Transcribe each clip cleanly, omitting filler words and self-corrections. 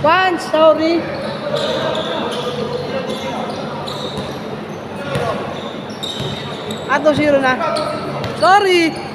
One, sorry. Ato 0 na. Sorry.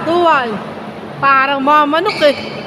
Tuwan. Parang mga manok eh.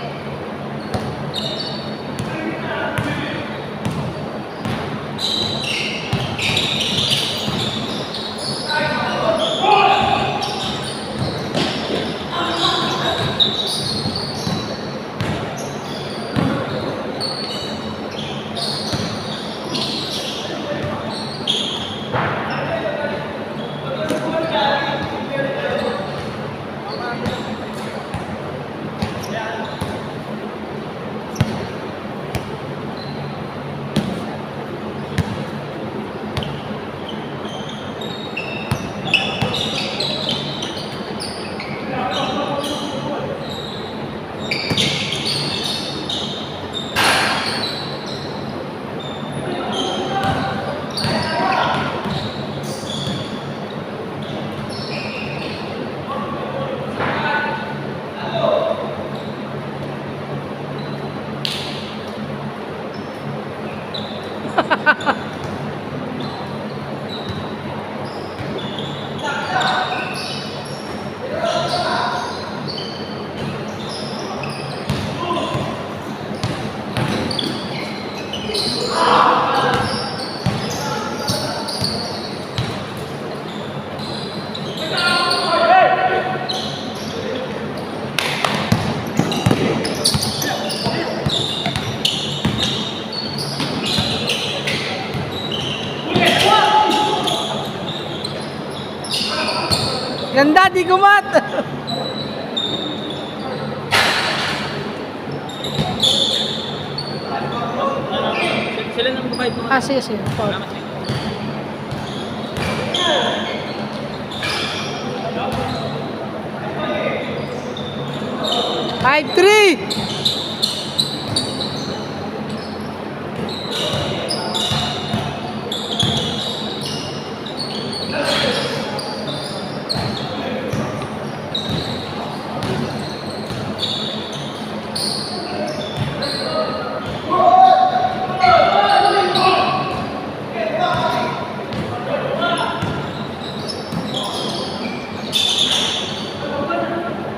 Ganda, di kumat. Sila nang bukay po. Ah, sige, sige. Foul. Salamat, sir. 5-3.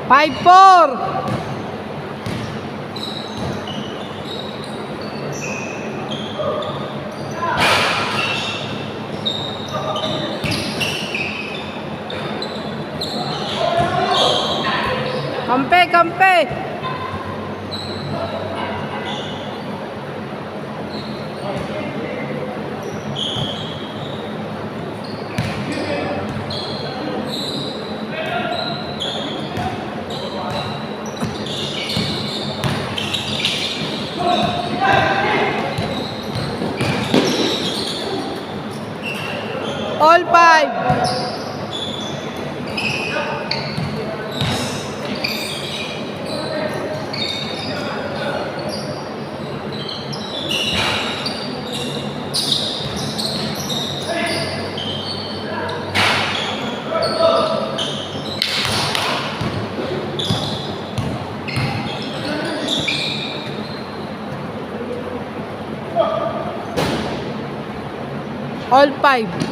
Five, four. Kampe, kampe. All five. All five.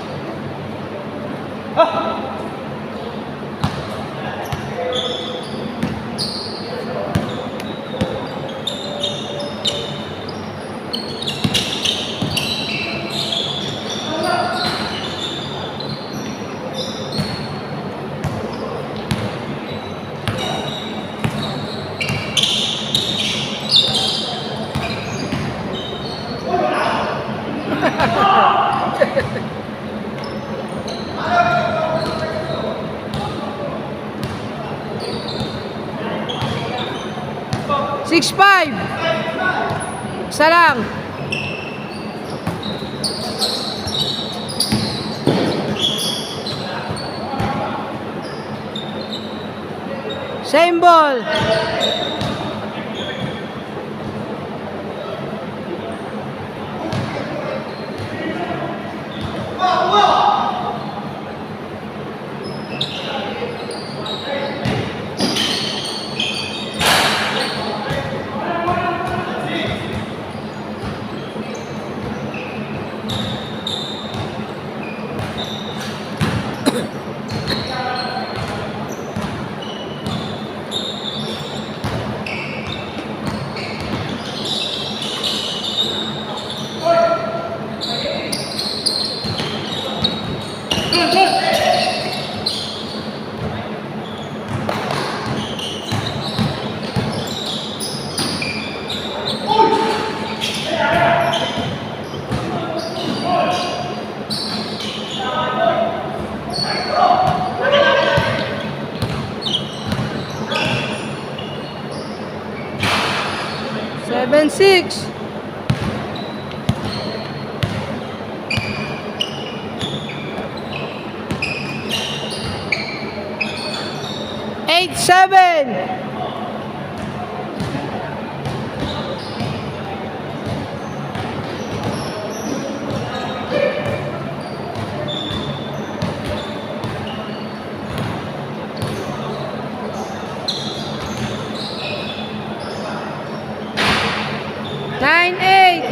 Six, five. Isa lang. Same ball. Seven, six. Eight, seven. Nine, eight.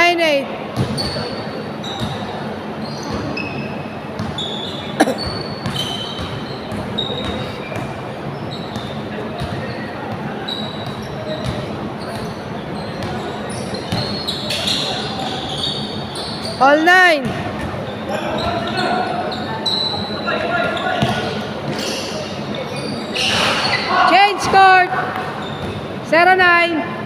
9-8. All 9. Change court. 0-9.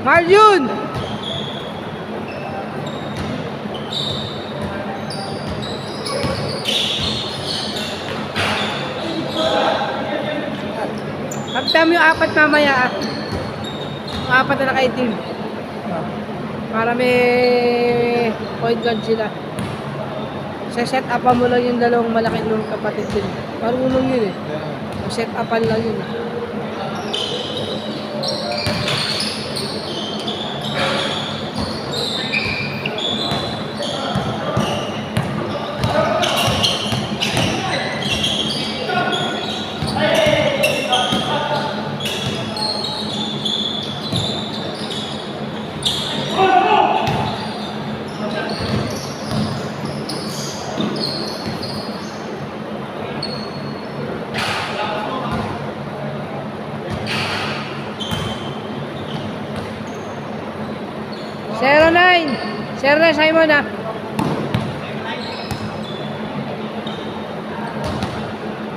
Marjun. Hagtam yung 4 mamaya. Yung 4 na nakaitim. Para may point guard sila. Set upan mo lang yung dalawang malaking lung kapatid din. Marunong yun eh. Set upan lang yun. Zero 9. 0-9 Simon ah.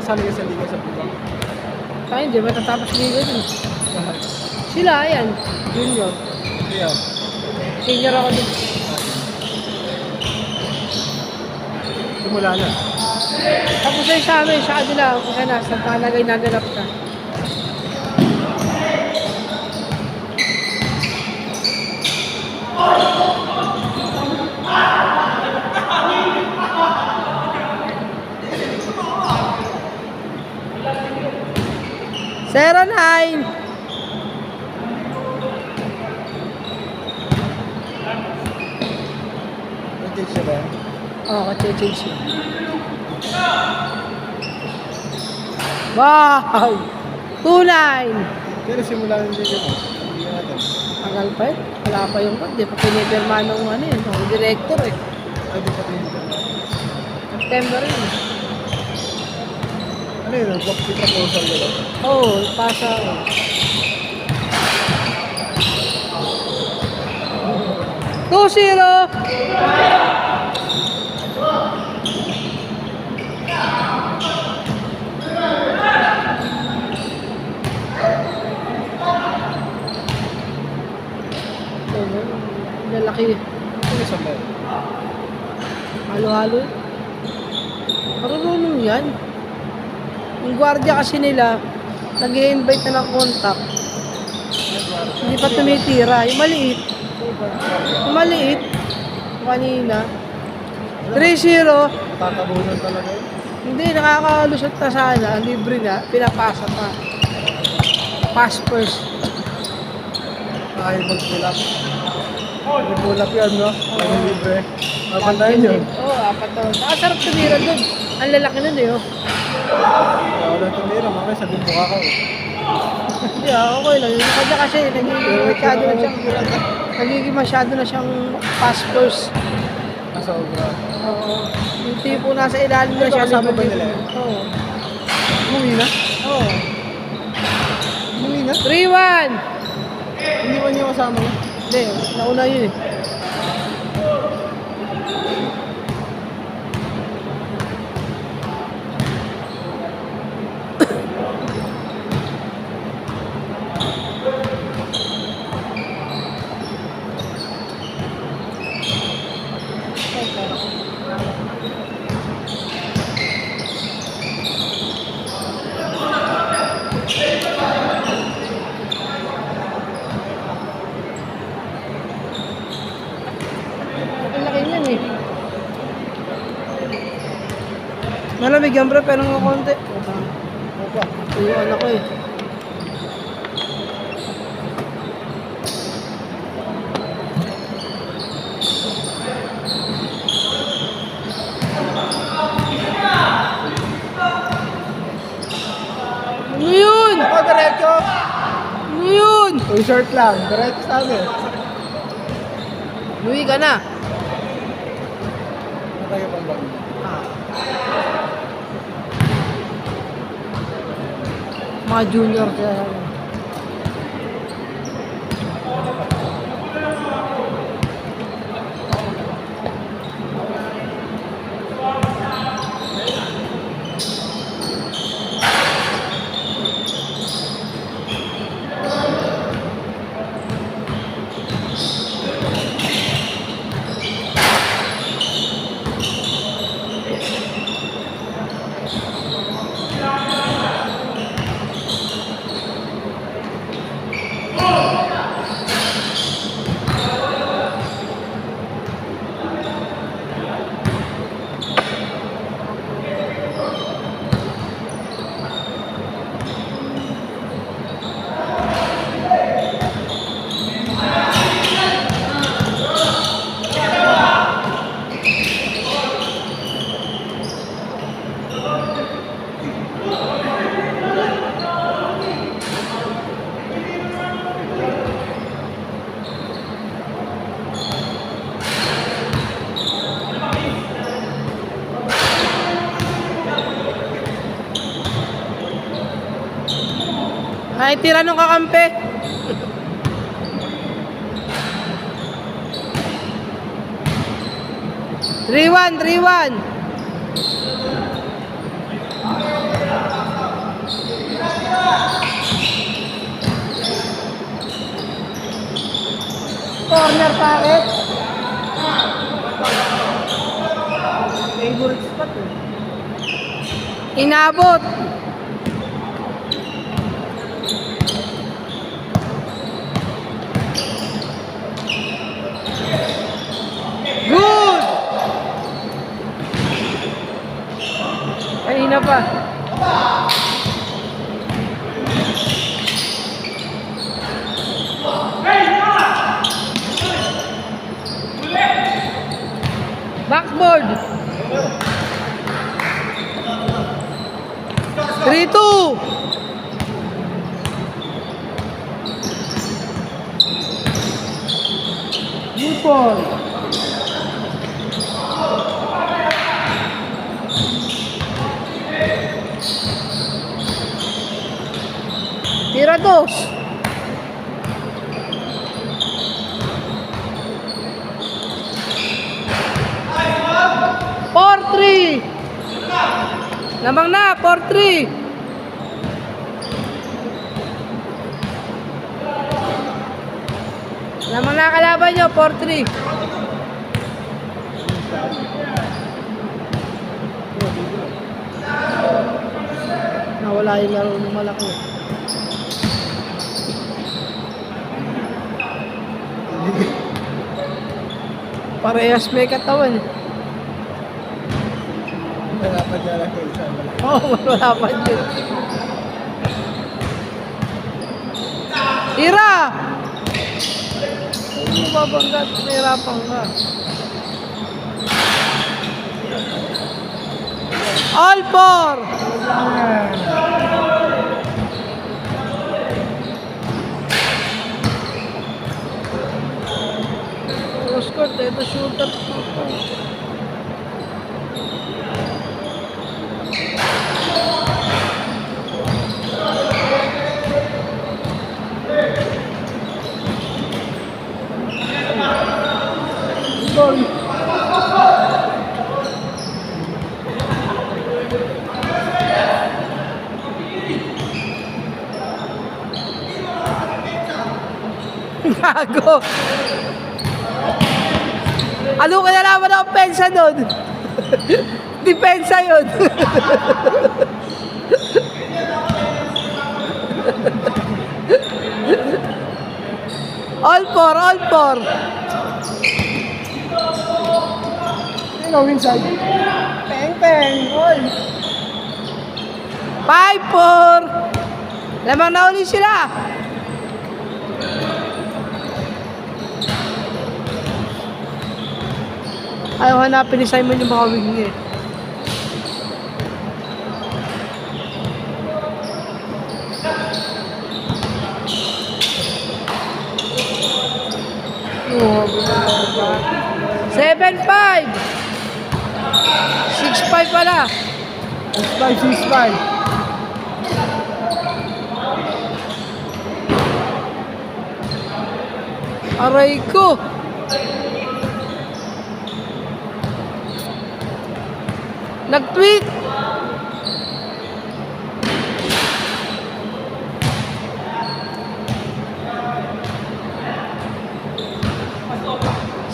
Saan ka sa liga sa Bulacan? Tayo hindi matatapos liga dun. Sila ayan. Junior. Kaya, Senior ako dun. simula na. Tapos ay sa amin, sa kanila, kung na, sa palagay naganap ka. Zero 9. Nag-change siya ba yan? Oo, change siya. Wow! 2-9. Kaya simula ng liga mo. Liga natin. Tagal pa eh. Wala pa yung di pa pinipirma nung ano yun, ng director eh. Ay, di pa tingin. September yun. Ano yun? Nag-box proposal nila. Oo, pasa. 2-0. Lalaki. Ano isang ba? Halo-halo. Marunong yan. Yung gwardiya kasi nila, nag-i-invite na ng contact. Hindi pa tumitira. Yung maliit. Yung maliit. Kanina. 3-0. Tatabunan talaga yun. Hindi, nakakalusot na sana. Libre na. Pinapasa pa. Pass first. Ayaw mag-pull-up. Mag-pull-up yan, no? Lagi libre. Mapandahin yun. Oo, 4 taon. Nakasarap tumira dun. Ang lalaki nun eh, oh. Wala tumira. Mamaya sabi mo ka eh. Hindi, okay lang. Yung kanya kasi, nagiging masyado na siyang pass first. Nasa obra. Oo. Yung tipo nasa ilalim na Ito, siya. kasama ba nila yan? Oo. Umuwi na? Oo. Umuwi na? 3-1. Hindi ba niya kasama yun? Hindi, nauna yun eh. Ang laki niyan eh. Malamig yan bro, pero ng konti. Opa. Yung anak ko eh. Full short lang. Diretso sa amin. Uwi ka na. Ano tayo pang bang? Mga junior kaya. Ay, tira nung kakampi. Three one, 3-1. Corner packet. Favorite spot eh. Inabot. Good! Kanina pa. Backboard. 3-2. Good ball. Tira dos. Four, 3. Lamang na, 4-3. Lamang na kalaban nyo, 4-3. Nawala yung laro ng malaki. Parehas may katawan. Wala pa dyan lang kayo isa. Oo, wala pa dyan. Tira! Hindi mo babanggat, nahirapan ka. All four! Cross-court, ito shooter. Goal. Gago. Ano ka nalaman ng pensa doon? Depensa yun. All four, all four. Go inside. Peng, peng. Oy. 5-4. Lamang na uli sila. Ayaw hanapin ni Simon yung mga wing niya. 7-5. 6-5 pala. 6-5. Aray ko. Nag-tweet.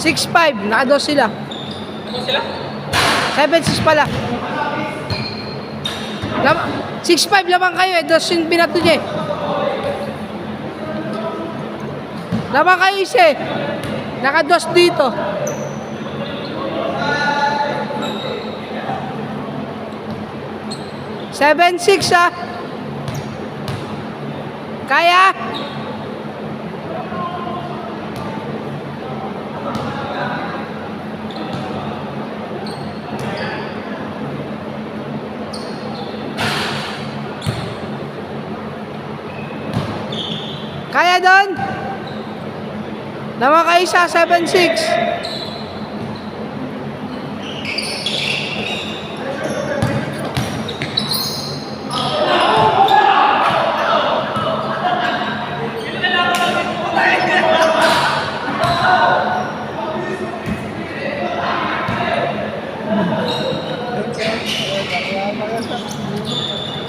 Six five, nakados sila. Ano sila? 7-6 pala. 6-5 lamang kayo eh, dos yung binato niya eh. Lamang kayo isa eh. Nakados dito. Seven, six ah. Kaya? Kaya doon? Naman kayo sa 7-6.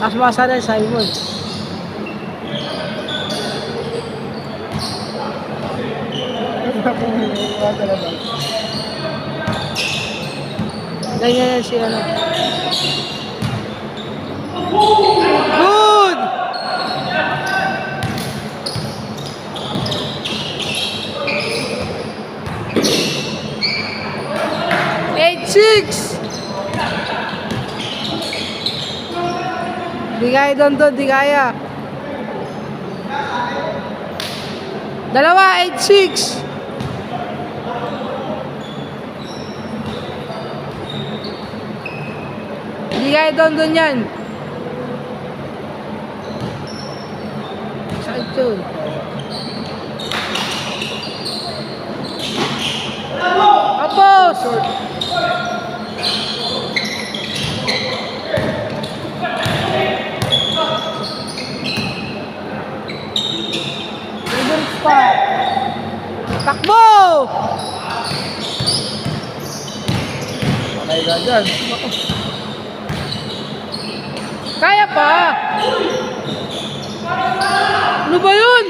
Tapos masa na Simon. Ganyan yan si ano. Good! Eight, six! Di kaya doon, di kaya. Dalawa, 8-6. Di kaya doon yan. Sakit yun. Tapos! Takbo! Okay ka dyan. Kaya pa! Ano ba yun?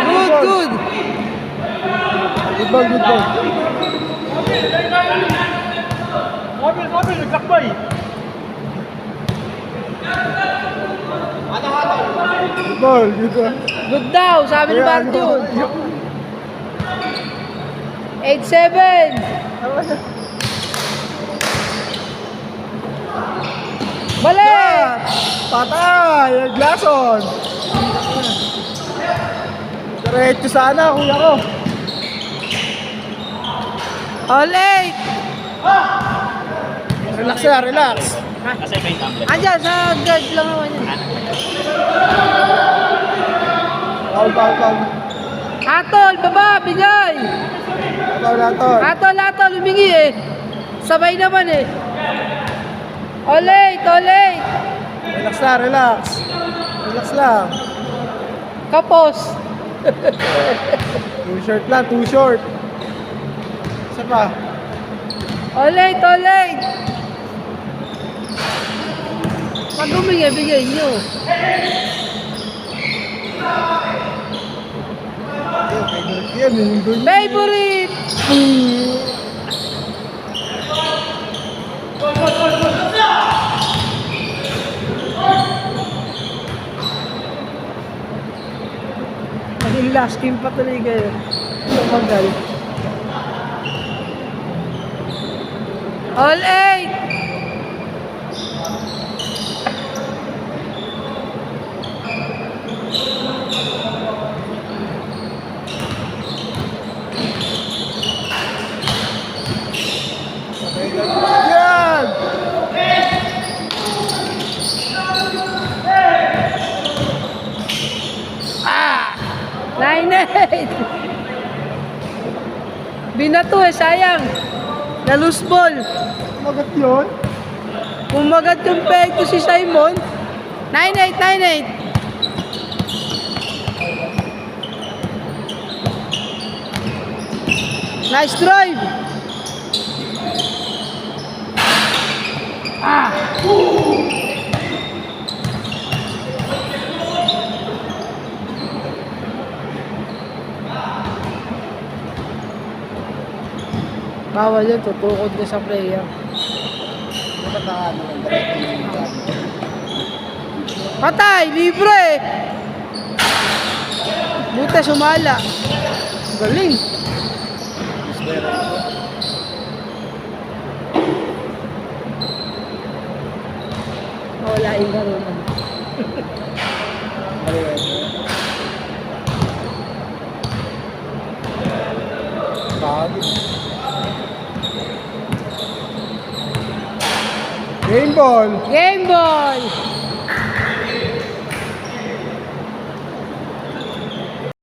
Good, good. Good ball. Mobil, naglakbay. Good ball. Good daw, sabi ni Bart yun. 8-7. Balik! Patay! Glason! Diretso sana, kuya ko. Olay! Relax na, relax. Nasa iba yung tumbler. Andiyan, sa guard lang naman yun. Foul. Atol, baba, bigay! Atol. Atol, humingi eh. Sabay naman eh. Olay! Relax na, relax. Relax lang. Kapos. Too short. Isa pa. Olay! Pag humingi, bigay nyo. Favorite yan, yung doon. Favorite! Naging last game pa tuloy kayo. Tumagal. All 8! Yan! Binato eh, sayang. Na loose ball. Magat yun. Kumagat yung peg ko si Simon. 9-8, 9-8. Nice drive. Bawal yun, tutukod ka sa player. Dapat nakaano ng diretso yung Patay, libre! Buta sumala. Galing. Wala yung laro na. Pagod. Game ball. Game ball!